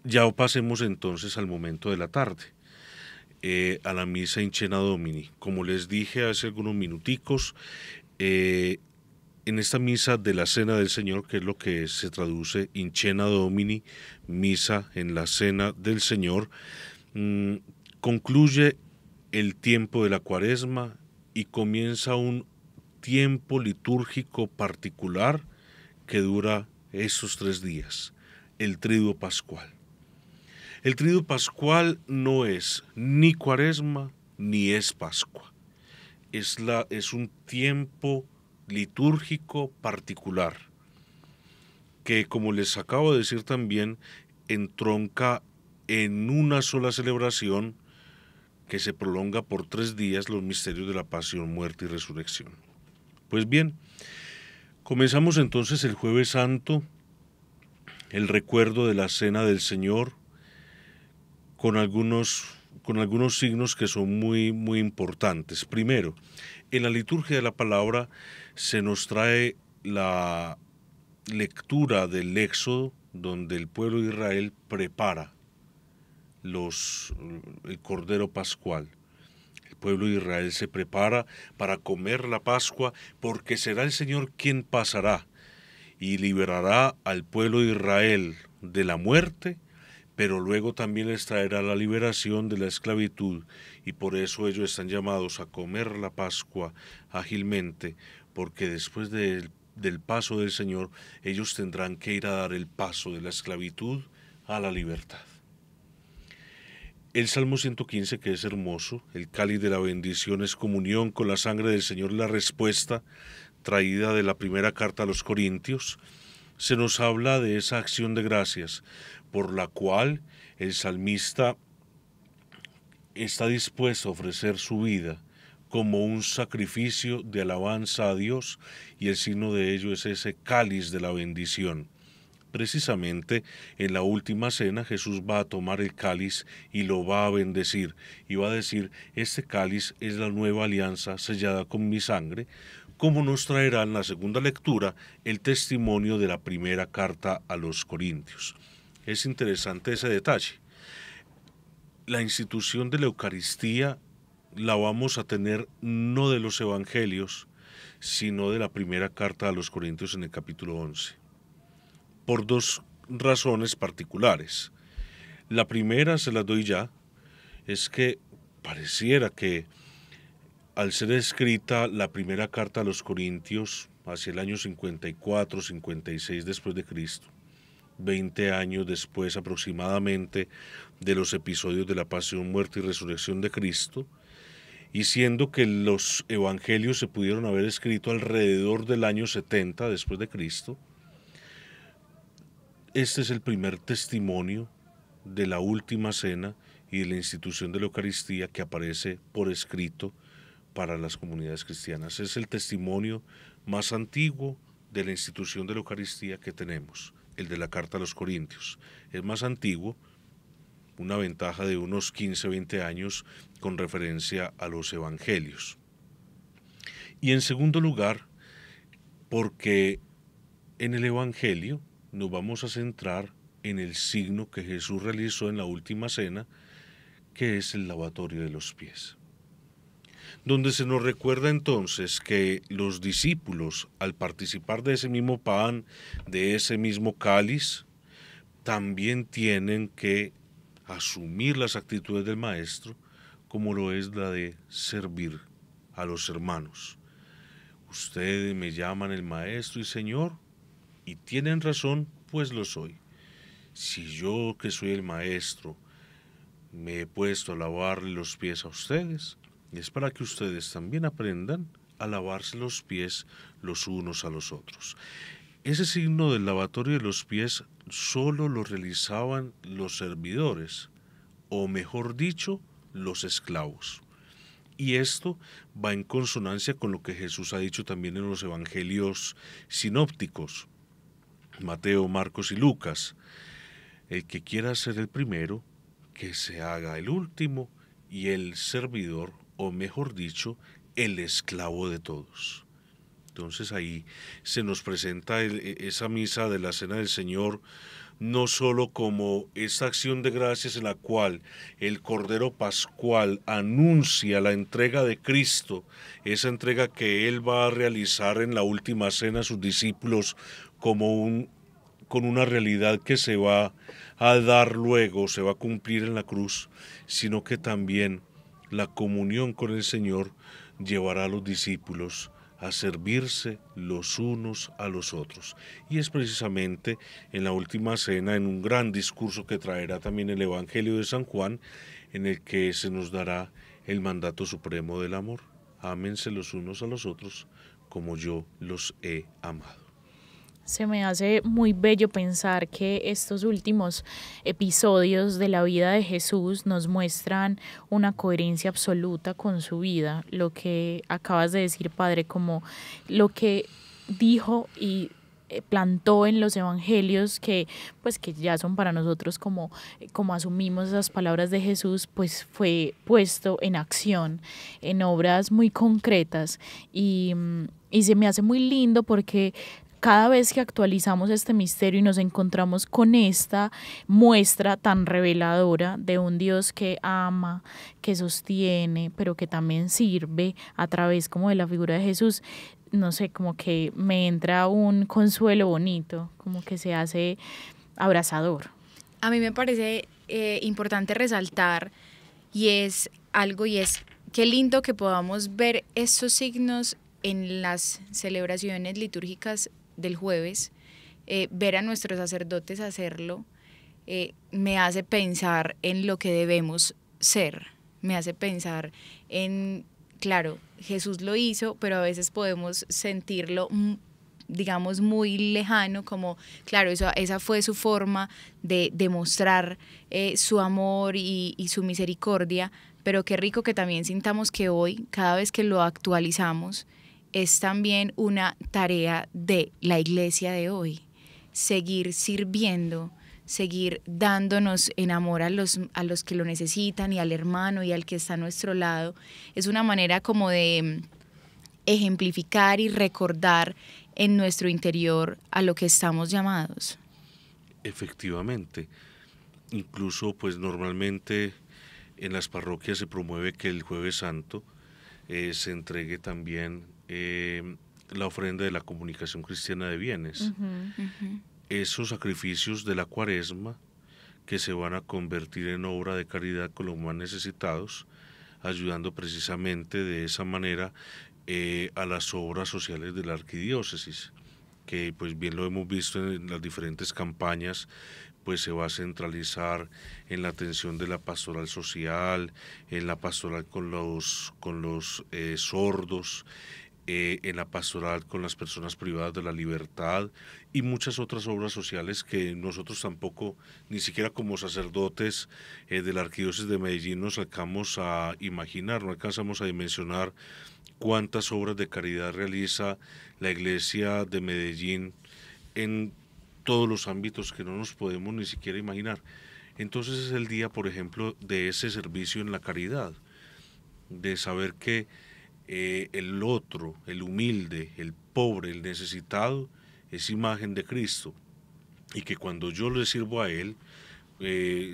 Ya pasemos entonces al momento de la tarde, a la misa in cena Domini. Como les dije hace algunos minuticos, en esta misa de la Cena del Señor, que es lo que se traduce in cena Domini, misa en la Cena del Señor, concluye el tiempo de la Cuaresma y comienza un tiempo litúrgico particular que dura esos 3 días, el Triduo Pascual. El Triduo Pascual no es ni Cuaresma ni es Pascua, es un tiempo litúrgico particular que, como les acabo de decir también, entronca en una sola celebración que se prolonga por 3 días los misterios de la pasión, muerte y resurrección. Pues bien, comenzamos entonces el Jueves Santo, el recuerdo de la Cena del Señor, con algunos signos que son muy, muy importantes. Primero, en la liturgia de la palabra se nos trae la lectura del Éxodo, donde el pueblo de Israel prepara el Cordero Pascual. El pueblo de Israel se prepara para comer la Pascua, porque será el Señor quien pasará y liberará al pueblo de Israel de la muerte, pero luego también les traerá la liberación de la esclavitud, y por eso ellos están llamados a comer la Pascua ágilmente, porque después del paso del Señor, ellos tendrán que ir a dar el paso de la esclavitud a la libertad. El Salmo 115, que es hermoso, el cáliz de la bendición es comunión con la sangre del Señor, la respuesta traída de la primera carta a los Corintios, se nos habla de esa acción de gracias por la cual el salmista está dispuesto a ofrecer su vida como un sacrificio de alabanza a Dios, y el signo de ello es ese cáliz de la bendición. Precisamente en la última cena Jesús va a tomar el cáliz y lo va a bendecir, y va a decir: este cáliz es la nueva alianza sellada con mi sangre, como nos traerá en la segunda lectura el testimonio de la primera carta a los Corintios. Es interesante ese detalle. La institución de la Eucaristía la vamos a tener no de los Evangelios, sino de la primera carta a los Corintios en el capítulo 11. Por 2 razones particulares. La primera, se las doy ya, es que pareciera que al ser escrita la primera carta a los Corintios hacia el año 54, 56 después de Cristo, 20 años después aproximadamente de los episodios de la pasión, muerte y resurrección de Cristo, y siendo que los evangelios se pudieron haber escrito alrededor del año 70 después de Cristo, este es el primer testimonio de la última cena y de la institución de la Eucaristía que aparece por escrito para las comunidades cristianas. Es el testimonio más antiguo de la institución de la Eucaristía que tenemos, el de la carta a los Corintios. Es más antiguo, una ventaja de unos 15, 20 años con referencia a los evangelios. Y en segundo lugar, porque en el evangelio nos vamos a centrar en el signo que Jesús realizó en la última cena, que es el lavatorio de los pies, donde se nos recuerda entonces que los discípulos, al participar de ese mismo pan, de ese mismo cáliz, también tienen que asumir las actitudes del Maestro, como lo es la de servir a los hermanos. Ustedes me llaman el Maestro y Señor, y tienen razón, pues lo soy. Si yo, que soy el Maestro, me he puesto a lavarle los pies a ustedes, es para que ustedes también aprendan a lavarse los pies los unos a los otros. Ese signo del lavatorio de los pies solo lo realizaban los servidores, o mejor dicho, los esclavos. Y esto va en consonancia con lo que Jesús ha dicho también en los evangelios sinópticos, Mateo, Marcos y Lucas. El que quiera ser el primero, que se haga el último, y el servidor, o mejor dicho, el esclavo de todos. Entonces ahí se nos presenta esa misa de la Cena del Señor, no solo como esta acción de gracias en la cual el Cordero Pascual anuncia la entrega de Cristo, esa entrega que Él va a realizar en la última cena a sus discípulos con una realidad que se va a dar luego, se va a cumplir en la cruz, sino que también la comunión con el Señor llevará a los discípulos a servirse los unos a los otros. Y es precisamente en la última cena, en un gran discurso que traerá también el Evangelio de San Juan, en el que se nos dará el mandato supremo del amor. Ámense los unos a los otros como yo los he amado. Se me hace muy bello pensar que estos últimos episodios de la vida de Jesús nos muestran una coherencia absoluta con su vida. Lo que acabas de decir, Padre, como lo que dijo y plantó en los evangelios, que pues que ya son para nosotros como asumimos esas palabras de Jesús, pues fue puesto en acción, en obras muy concretas, y se me hace muy lindo porque cada vez que actualizamos este misterio y nos encontramos con esta muestra tan reveladora de un Dios que ama, que sostiene, pero que también sirve a través como de la figura de Jesús, no sé, como que me entra un consuelo bonito, como que se hace abrazador. A mí me parece importante resaltar, y es qué lindo que podamos ver estos signos en las celebraciones litúrgicas del jueves, ver a nuestros sacerdotes hacerlo, me hace pensar en lo que debemos ser, me hace pensar en, claro, Jesús lo hizo, pero a veces podemos sentirlo, digamos, muy lejano, como, claro, esa fue su forma de demostrar su amor y su misericordia, pero qué rico que también sintamos que hoy, cada vez que lo actualizamos, es también una tarea de la iglesia de hoy, seguir sirviendo, seguir dándonos en amor a los que lo necesitan y al hermano y al que está a nuestro lado. Es una manera como de ejemplificar y recordar en nuestro interior a lo que estamos llamados. Efectivamente, incluso pues normalmente en las parroquias se promueve que el Jueves Santo se entregue también la ofrenda de la comunicación cristiana de bienes. Esos sacrificios de la Cuaresma que se van a convertir en obra de caridad con los más necesitados, ayudando precisamente de esa manera a las obras sociales de la arquidiócesis, que pues bien lo hemos visto en las diferentes campañas, pues se va a centralizar en la atención de la pastoral social, en la pastoral con los sordos, en la pastoral con las personas privadas de la libertad y muchas otras obras sociales que nosotros tampoco, ni siquiera como sacerdotes de la Arquidiócesis de Medellín, nos alcanzamos a imaginar, no alcanzamos a dimensionar cuántas obras de caridad realiza la Iglesia de Medellín en todos los ámbitos que no nos podemos ni siquiera imaginar. Entonces es el día, por ejemplo, de ese servicio en la caridad, de saber que el otro, el humilde, el pobre, el necesitado, es imagen de Cristo, y que cuando yo le sirvo a Él,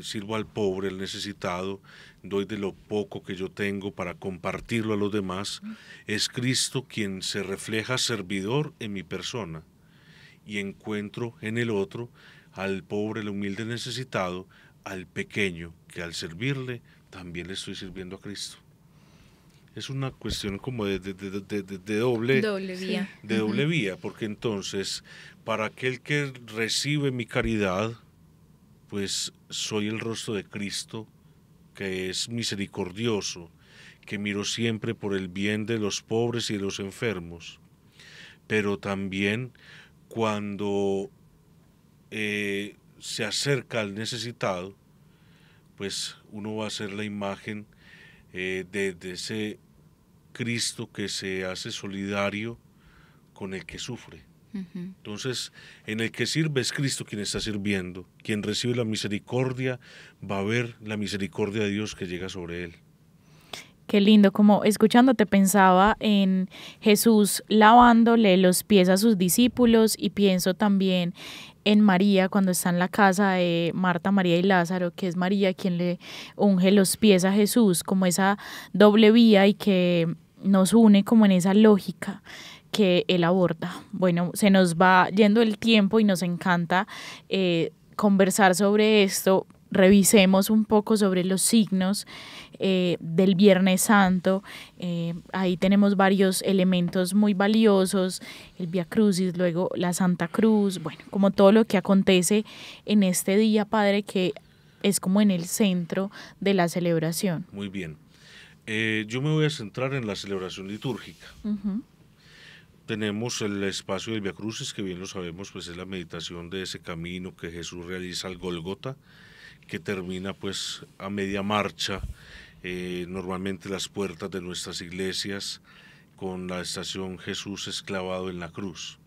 sirvo al pobre, al necesitado, doy de lo poco que yo tengo para compartirlo a los demás, es Cristo quien se refleja servidor en mi persona, y encuentro en el otro al pobre, el humilde, necesitado, al pequeño, que al servirle también le estoy sirviendo a Cristo. Es una cuestión como de doble vía. De doble vía, porque entonces, para aquel que recibe mi caridad, pues soy el rostro de Cristo, que es misericordioso, que miro siempre por el bien de los pobres y de los enfermos. Pero también cuando se acerca al necesitado, pues uno va a ser la imagen de ese Cristo que se hace solidario con el que sufre. Entonces, en el que sirve es Cristo quien está sirviendo. Quien recibe la misericordia va a ver la misericordia de Dios que llega sobre él. Qué lindo, como escuchándote pensaba en Jesús lavándole los pies a sus discípulos, y pienso también en María cuando está en la casa de Marta, María y Lázaro, que es María quien le unge los pies a Jesús, como esa doble vía y que nos une como en esa lógica que él aborda. Bueno, se nos va yendo el tiempo y nos encanta conversar sobre esto. Revisemos un poco sobre los signos del Viernes Santo. Ahí tenemos varios elementos muy valiosos, el Vía Crucis, luego la Santa Cruz, bueno, como todo lo que acontece en este día, Padre, que es como en el centro de la celebración. Muy bien. Yo me voy a centrar en la celebración litúrgica. tenemos el espacio del Via Crucis, que bien lo sabemos, pues es la meditación de ese camino que Jesús realiza al Gólgota, que termina pues a media marcha, normalmente las puertas de nuestras iglesias, con la estación Jesús esclavado en la cruz.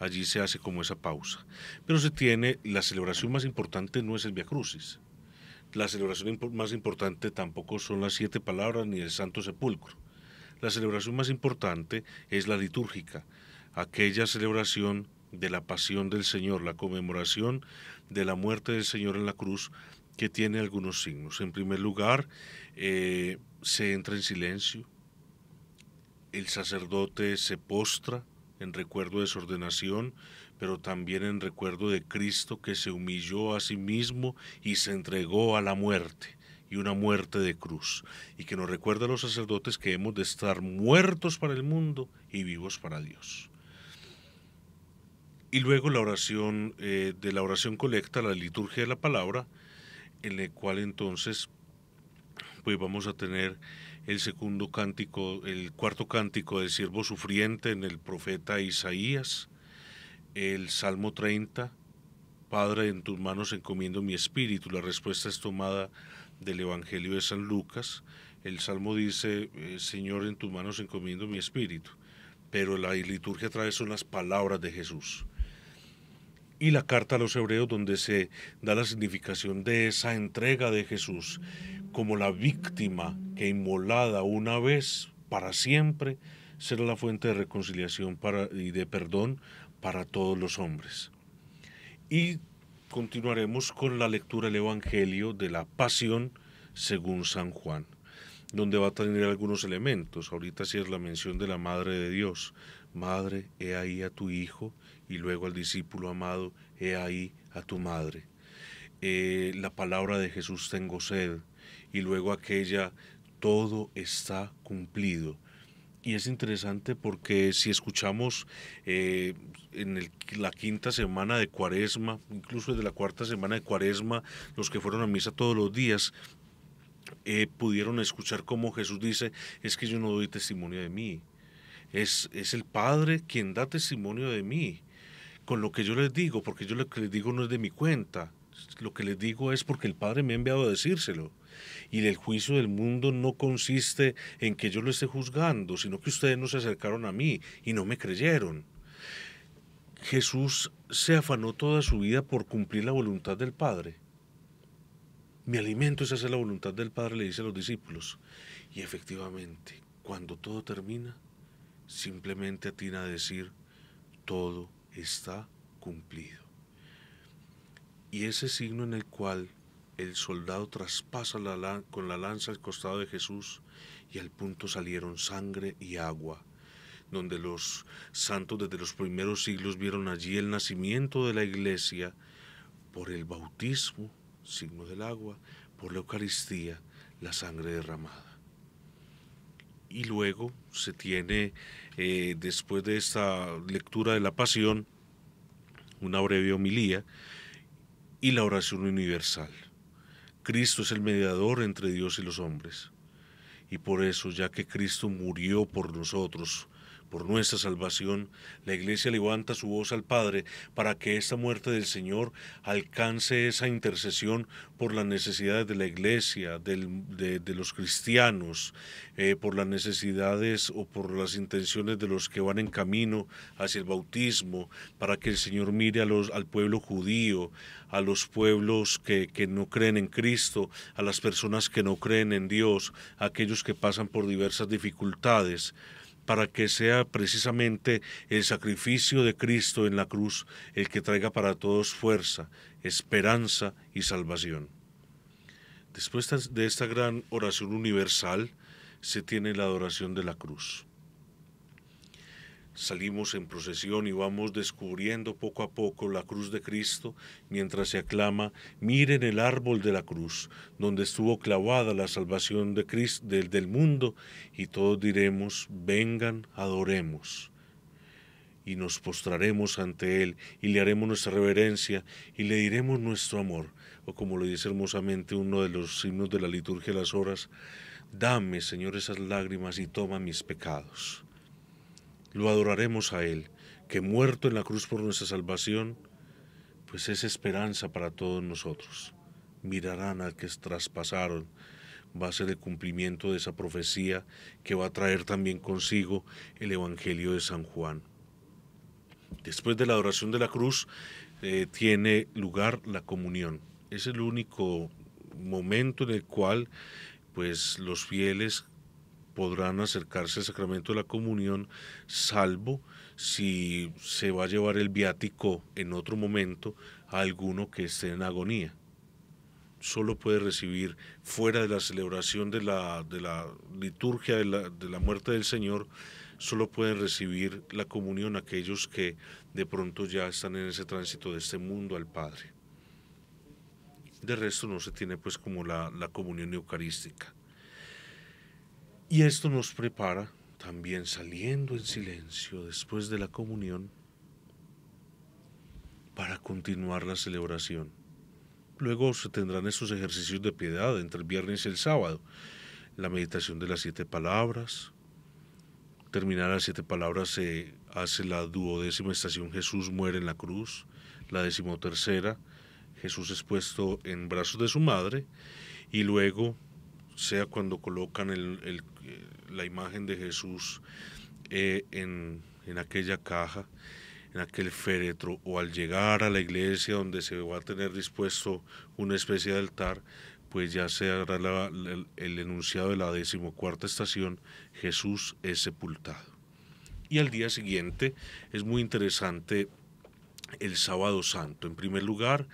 Allí se hace como esa pausa. Pero se tiene, la celebración más importante no es el Via Crucis. La celebración más importante tampoco son las 7 palabras ni el Santo Sepulcro. La celebración más importante es la litúrgica, aquella celebración de la pasión del Señor, la conmemoración de la muerte del Señor en la cruz, que tiene algunos signos. En primer lugar, se entra en silencio, el sacerdote se postra en recuerdo de su ordenación, pero también en recuerdo de Cristo, que se humilló a sí mismo y se entregó a la muerte, y una muerte de cruz, y que nos recuerda a los sacerdotes que hemos de estar muertos para el mundo y vivos para Dios. Y luego la oración, de la oración colecta, la liturgia de la palabra, en la cual entonces pues vamos a tener el segundo cántico, el cuarto cántico del siervo sufriente en el profeta Isaías, el Salmo 30, Padre, en tus manos encomiendo mi espíritu. La respuesta es tomada del Evangelio de San Lucas. El Salmo dice, Señor, en tus manos encomiendo mi espíritu, pero la liturgia trae son las palabras de Jesús. Y la carta a los hebreos, donde se da la significación de esa entrega de Jesús como la víctima que, inmolada una vez para siempre, será la fuente de reconciliación y de perdón para todos los hombres. Y continuaremos con la lectura del Evangelio de la Pasión según San Juan, donde va a tener algunos elementos. Ahorita sí es la mención de la Madre de Dios. Madre, he ahí a tu Hijo, y luego al discípulo amado, he ahí a tu Madre. La palabra de Jesús, tengo sed, y luego aquella, todo está cumplido. Y es interesante porque si escuchamos la quinta semana de Cuaresma, incluso desde la cuarta semana de Cuaresma, los que fueron a misa todos los días, pudieron escuchar cómo Jesús dice, es que yo no doy testimonio de mí, es el Padre quien da testimonio de mí, con lo que yo les digo, porque yo lo que les digo no es de mi cuenta, lo que les digo es porque el Padre me ha enviado a decírselo. Y el juicio del mundo no consiste en que yo lo esté juzgando, sino que ustedes no se acercaron a mí y no me creyeron. Jesús se afanó toda su vida por cumplir la voluntad del Padre. Mi alimento es hacer la voluntad del Padre, le dice a los discípulos. Y efectivamente, cuando todo termina, simplemente atina a decir, todo está cumplido. Y ese signo en el cual el soldado traspasa con la lanza el costado de Jesús, y al punto salieron sangre y agua, donde los santos desde los primeros siglos vieron allí el nacimiento de la iglesia por el bautismo, signo del agua, por la Eucaristía, la sangre derramada. Y luego se tiene, después de esta lectura de la Pasión, una breve homilía y la oración universal. Cristo es el mediador entre Dios y los hombres. Y por eso, ya que Cristo murió por nosotros, por nuestra salvación, la Iglesia levanta su voz al Padre para que esta muerte del Señor alcance esa intercesión por las necesidades de la Iglesia, de los cristianos, por las necesidades o por las intenciones de los que van en camino hacia el bautismo, para que el Señor mire al pueblo judío, a los pueblos que no creen en Cristo, a las personas que no creen en Dios, a aquellos que pasan por diversas dificultades, para que sea precisamente el sacrificio de Cristo en la cruz el que traiga para todos fuerza, esperanza y salvación. Después de esta gran oración universal, se tiene la adoración de la cruz. Salimos en procesión y vamos descubriendo poco a poco la cruz de Cristo mientras se aclama, miren el árbol de la cruz, donde estuvo clavada la salvación de Cristo, del mundo, y todos diremos, vengan, adoremos. Y nos postraremos ante Él y le haremos nuestra reverencia y le diremos nuestro amor, o como lo dice hermosamente uno de los himnos de la liturgia de las horas, dame, Señor, esas lágrimas y toma mis pecados. lo adoraremos a Él, que muerto en la cruz por nuestra salvación, pues es esperanza para todos nosotros. Mirarán al que traspasaron, va a ser el cumplimiento de esa profecía que va a traer también consigo el Evangelio de San Juan. Después de la adoración de la cruz tiene lugar la comunión. Es el único momento en el cual pues los fieles podrán acercarse al sacramento de la comunión, salvo si se va a llevar el viático en otro momento a alguno que esté en agonía. Solo puede recibir, fuera de la celebración de la liturgia de la muerte del Señor, solo pueden recibir la comunión aquellos que de pronto ya están en ese tránsito de este mundo al Padre. De resto no se tiene pues como la comunión eucarística. Y esto nos prepara también, saliendo en silencio después de la comunión, para continuar la celebración. Luego se tendrán esos ejercicios de piedad entre el viernes y el sábado, la meditación de las 7 palabras. Terminada las 7 palabras se hace la 12ª estación, Jesús muere en la cruz. La 13ª, Jesús es puesto en brazos de su madre, y luego, sea cuando colocan la imagen de Jesús en aquella caja, en aquel féretro, o al llegar a la iglesia donde se va a tener dispuesto una especie de altar, pues ya se hará el enunciado de la 14ª estación, Jesús es sepultado. Y al día siguiente es muy interesante el sábado santo, en primer lugar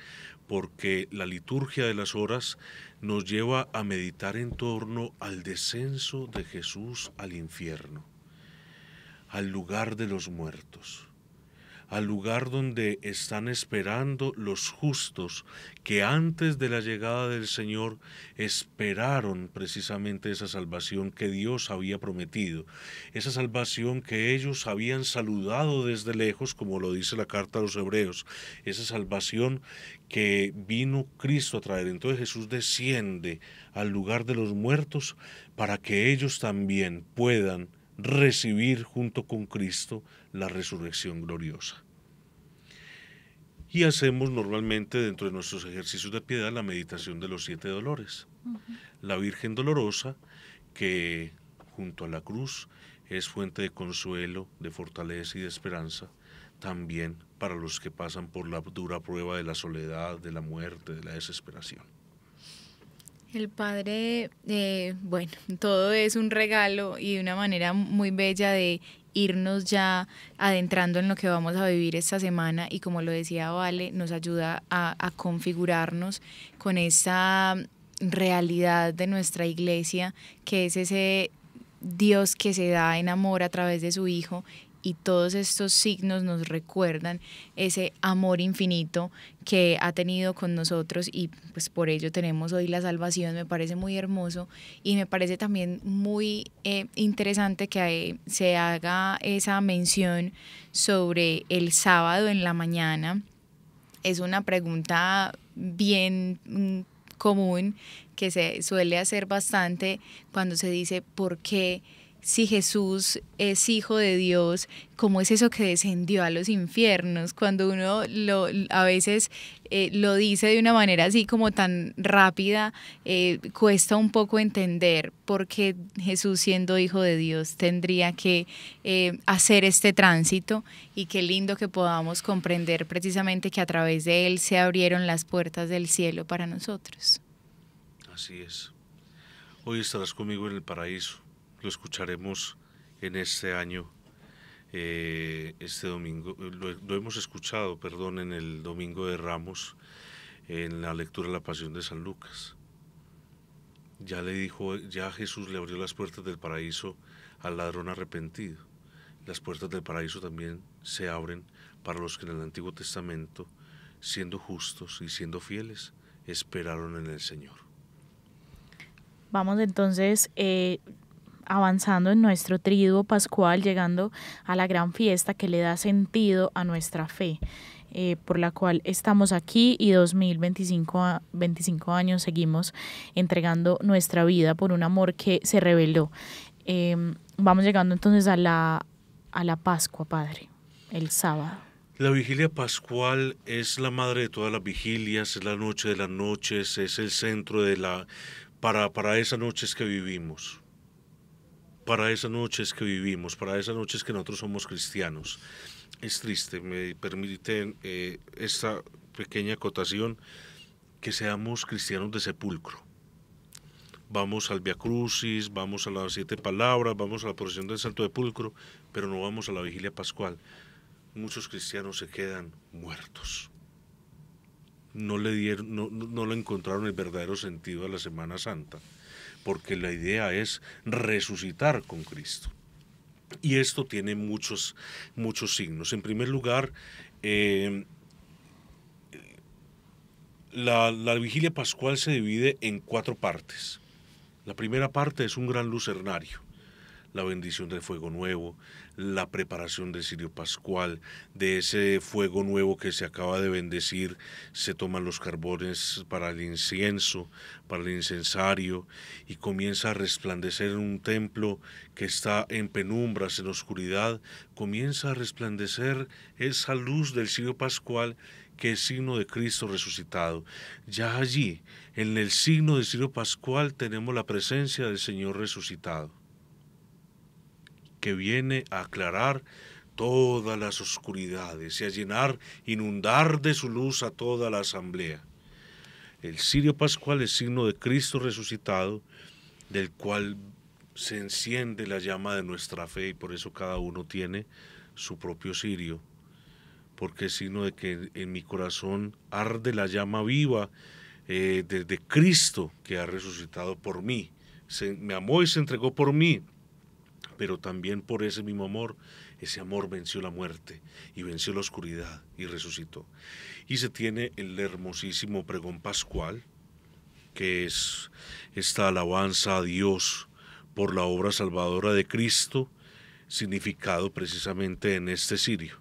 porque la liturgia de las horas nos lleva a meditar en torno al descenso de Jesús al infierno, al lugar de los muertos, al lugar donde están esperando los justos que antes de la llegada del Señor esperaron precisamente esa salvación que Dios había prometido, esa salvación que ellos habían saludado desde lejos, como lo dice la carta a los Hebreos, esa salvación que vino Cristo a traer. Entonces Jesús desciende al lugar de los muertos para que ellos también puedan recibir junto con Cristo la resurrección gloriosa. Y hacemos normalmente dentro de nuestros ejercicios de piedad la meditación de los 7 dolores. La Virgen Dolorosa, que junto a la cruz es fuente de consuelo, de fortaleza y de esperanza, también para los que pasan por la dura prueba de la soledad, de la muerte, de la desesperación. El Padre, bueno, todo es un regalo y una manera muy bella de irnos ya adentrando en lo que vamos a vivir esta semana, y como lo decía Vale, nos ayuda a configurarnos con esa realidad de nuestra iglesia, que es ese Dios que se da en amor a través de su Hijo, y todos estos signos nos recuerdan ese amor infinito que ha tenido con nosotros, y pues por ello tenemos hoy la salvación. Me parece muy hermoso, y me parece también muy interesante que se haga esa mención sobre el sábado en la mañana. Es una pregunta bien común que se suele hacer bastante cuando se dice ¿por qué? Si Jesús es hijo de Dios, ¿cómo es eso que descendió a los infiernos? Cuando uno a veces lo dice de una manera así como tan rápida, cuesta un poco entender por qué Jesús, siendo hijo de Dios, tendría que hacer este tránsito, y qué lindo que podamos comprender precisamente que a través de él se abrieron las puertas del cielo para nosotros. Así es. Hoy estarás conmigo en el paraíso. Lo escucharemos en este año, este domingo, lo hemos escuchado, en el Domingo de Ramos, en la lectura de la Pasión de San Lucas. Ya Jesús le abrió las puertas del paraíso al ladrón arrepentido. Las puertas del paraíso también se abren para los que en el Antiguo Testamento, siendo justos y siendo fieles, esperaron en el Señor. Vamos entonces avanzando en nuestro triduo pascual, llegando a la gran fiesta que le da sentido a nuestra fe, por la cual estamos aquí, y 2025 años seguimos entregando nuestra vida por un amor que se reveló. Vamos llegando entonces a a la Pascua, Padre, el sábado? La vigilia pascual es la madre de todas las vigilias, es la noche de las noches, es el centro de para esas noches que vivimos. Para esas noches que vivimos, para esas noches que nosotros somos cristianos. Es triste, me permiten esta pequeña acotación, que seamos cristianos de sepulcro. Vamos al Via Crucis, vamos a las 7 palabras, vamos a la procesión del Santo Sepulcro, pero no vamos a la vigilia pascual. Muchos cristianos se quedan muertos. No le encontraron el verdadero sentido a la Semana Santa, porque la idea es resucitar con Cristo. Y esto tiene muchos signos. En primer lugar, la vigilia pascual se divide en 4 partes. La primera parte es un gran lucernario, la bendición del fuego nuevo, la preparación del cirio pascual, de ese fuego nuevo que se acaba de bendecir, se toman los carbones para el incienso, para el incensario, y comienza a resplandecer en un templo que está en penumbras, en oscuridad, comienza a resplandecer esa luz del cirio pascual, que es signo de Cristo resucitado. Ya allí, en el signo del cirio pascual, tenemos la presencia del Señor resucitado, que viene a aclarar todas las oscuridades y a inundar de su luz a toda la asamblea. El cirio pascual es signo de Cristo resucitado, del cual se enciende la llama de nuestra fe, y por eso cada uno tiene su propio cirio, porque es signo de que en mi corazón arde la llama viva de Cristo, que ha resucitado por mí. Me amó y se entregó por mí, pero también por ese mismo amor, ese amor venció la muerte y venció la oscuridad y resucitó. Y se tiene el hermosísimo pregón pascual, que es esta alabanza a Dios por la obra salvadora de Cristo, significado precisamente en este cirio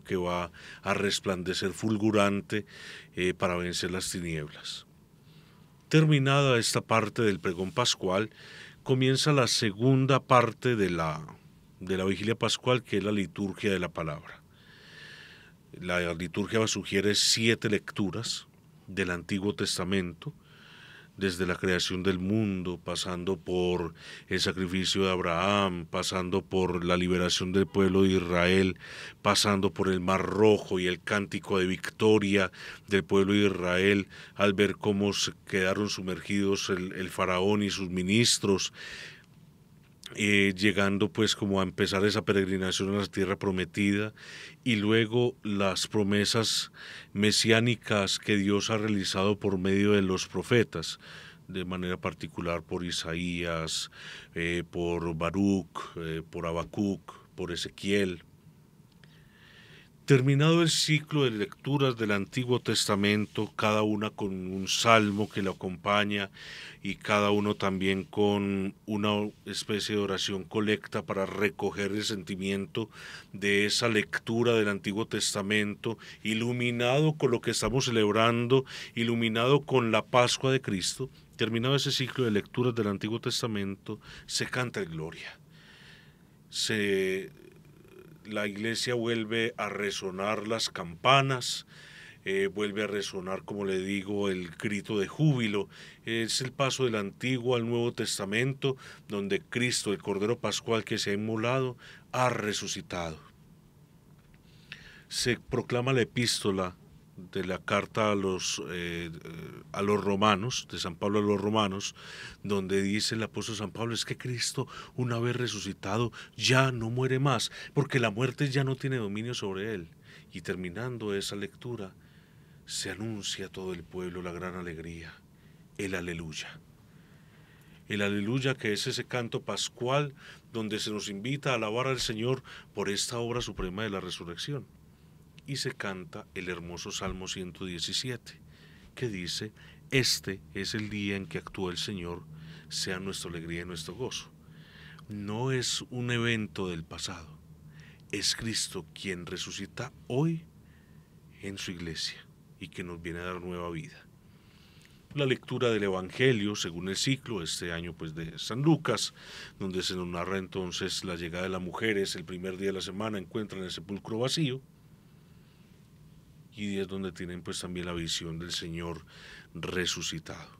que va a resplandecer fulgurante para vencer las tinieblas. Terminada esta parte del pregón pascual, comienza la segunda parte de la vigilia pascual, que es la liturgia de la palabra. La liturgia sugiere 7 lecturas del Antiguo Testamento, desde la creación del mundo, pasando por el sacrificio de Abraham, pasando por la liberación del pueblo de Israel, pasando por el Mar Rojo y el cántico de victoria del pueblo de Israel, al ver cómo quedaron sumergidos el faraón y sus ministros, llegando pues como a empezar esa peregrinación a la tierra prometida, y luego las promesas mesiánicas que Dios ha realizado por medio de los profetas, de manera particular por Isaías, por Baruch, por Habacuc, por Ezequiel. Terminado el ciclo de lecturas del Antiguo Testamento, cada una con un salmo que lo acompaña y cada uno también con una especie de oración colecta para recoger el sentimiento de esa lectura del Antiguo Testamento, iluminado con lo que estamos celebrando, iluminado con la Pascua de Cristo. Terminado ese ciclo de lecturas del Antiguo Testamento, se canta el Gloria. La iglesia vuelve a resonar las campanas, vuelve a resonar, como le digo, el grito de júbilo. Es el paso del Antiguo al Nuevo Testamento, donde Cristo, el Cordero Pascual que se ha inmolado, ha resucitado. Se proclama la epístola de la carta a los romanos, de San Pablo a los romanos, donde dice el apóstol San Pablo, es que Cristo, una vez resucitado, ya no muere más, porque la muerte ya no tiene dominio sobre él. Y terminando esa lectura, se anuncia a todo el pueblo la gran alegría, el aleluya. El aleluya, que es ese canto pascual donde se nos invita a alabar al Señor por esta obra suprema de la resurrección. Y se canta el hermoso Salmo 117, que dice, este es el día en que actuó el Señor, sea nuestra alegría y nuestro gozo. No es un evento del pasado, es Cristo quien resucita hoy en su iglesia y que nos viene a dar nueva vida. la lectura del Evangelio según el ciclo, este año pues de San Lucas, donde se nos narra entonces la llegada de las mujeres, el primer día de la semana encuentran el sepulcro vacío, y es donde tienen pues también la visión del Señor resucitado.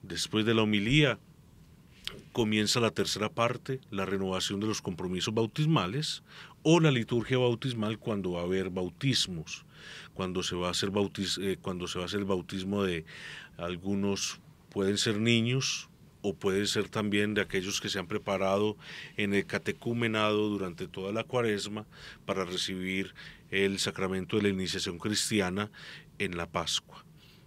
Después de la homilía comienza la tercera parte, la renovación de los compromisos bautismales o la liturgia bautismal cuando va a haber bautismos, cuando se va a hacer el bautismo de algunos, pueden ser niños o pueden ser también de aquellos que se han preparado en el catecumenado durante toda la Cuaresma para recibir el sacramento de la iniciación cristiana en la Pascua.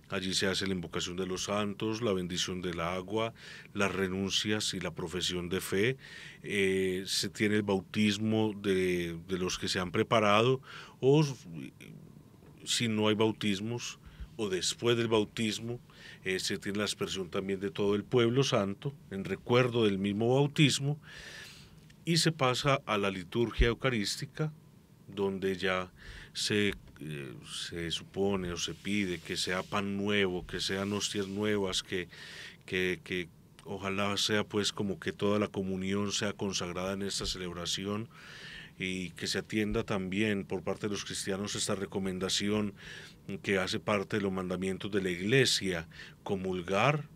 Allí se hace la invocación de los santos, la bendición del agua, las renuncias y la profesión de fe. Se tiene el bautismo de los que se han preparado, o si no hay bautismos, o después del bautismo, se tiene la aspersión también de todo el pueblo santo, en recuerdo del mismo bautismo, y se pasa a la liturgia eucarística, donde ya se supone o se pide que sea pan nuevo, que sean hostias nuevas, que ojalá sea pues como que toda la comunión sea consagrada en esta celebración, y que se atienda también por parte de los cristianos esta recomendación que hace parte de los mandamientos de la Iglesia, comulgar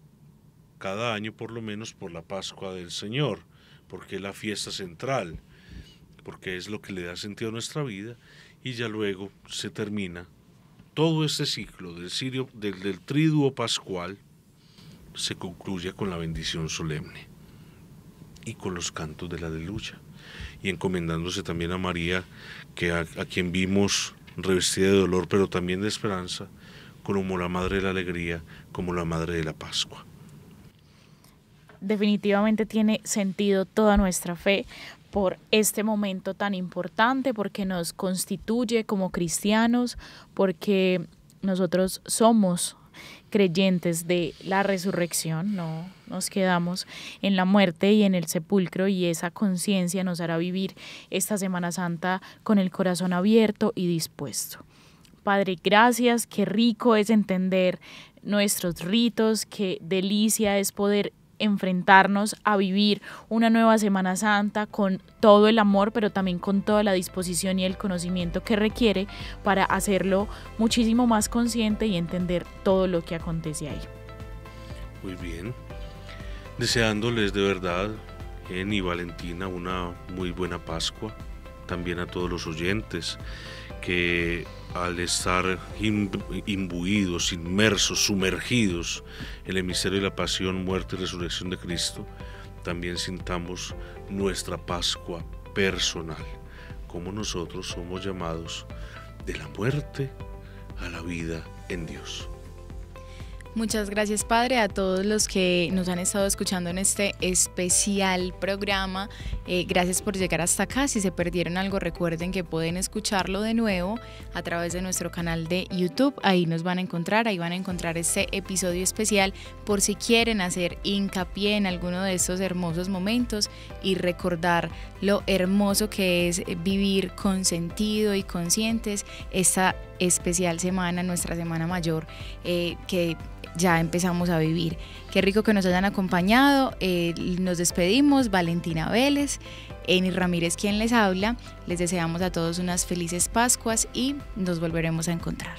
cada año por lo menos por la Pascua del Señor, porque es la fiesta central, porque es lo que le da sentido a nuestra vida. Y ya luego se termina todo este ciclo del triduo pascual, se concluye con la bendición solemne y con los cantos de la aleluya, y encomendándose también a María, a quien vimos revestida de dolor pero también de esperanza, como la madre de la alegría, como la madre de la Pascua. Definitivamente tiene sentido toda nuestra fe por este momento tan importante, porque nos constituye como cristianos, porque nosotros somos creyentes de la resurrección, no nos quedamos en la muerte y en el sepulcro, y esa conciencia nos hará vivir esta Semana Santa con el corazón abierto y dispuesto. Padre, gracias, qué rico es entender nuestros ritos, qué delicia es poder enfrentarnos a vivir una nueva Semana Santa con todo el amor, pero también con toda la disposición y el conocimiento que requiere para hacerlo muchísimo más consciente y entender todo lo que acontece ahí. Muy bien, deseándoles de verdad, Jen y Valentina, una muy buena Pascua, también a todos los oyentes que al estar imbuidos, inmersos, sumergidos en el misterio de la pasión, muerte y resurrección de Cristo, también sintamos nuestra Pascua personal, como nosotros somos llamados de la muerte a la vida en Dios. Muchas gracias, Padre, a todos los que nos han estado escuchando en este especial programa. Gracias por llegar hasta acá. Si se perdieron algo, recuerden que pueden escucharlo de nuevo a través de nuestro canal de YouTube. Ahí nos van a encontrar, este episodio especial por si quieren hacer hincapié en alguno de estos hermosos momentos y recordar lo hermoso que es vivir con sentido y conscientes esta especial semana, nuestra Semana Mayor, que ya empezamos a vivir. Qué rico que nos hayan acompañado. Nos despedimos. Valentina Vélez, Eni Ramírez quien les habla. Les deseamos a todos unas felices Pascuas y nos volveremos a encontrar.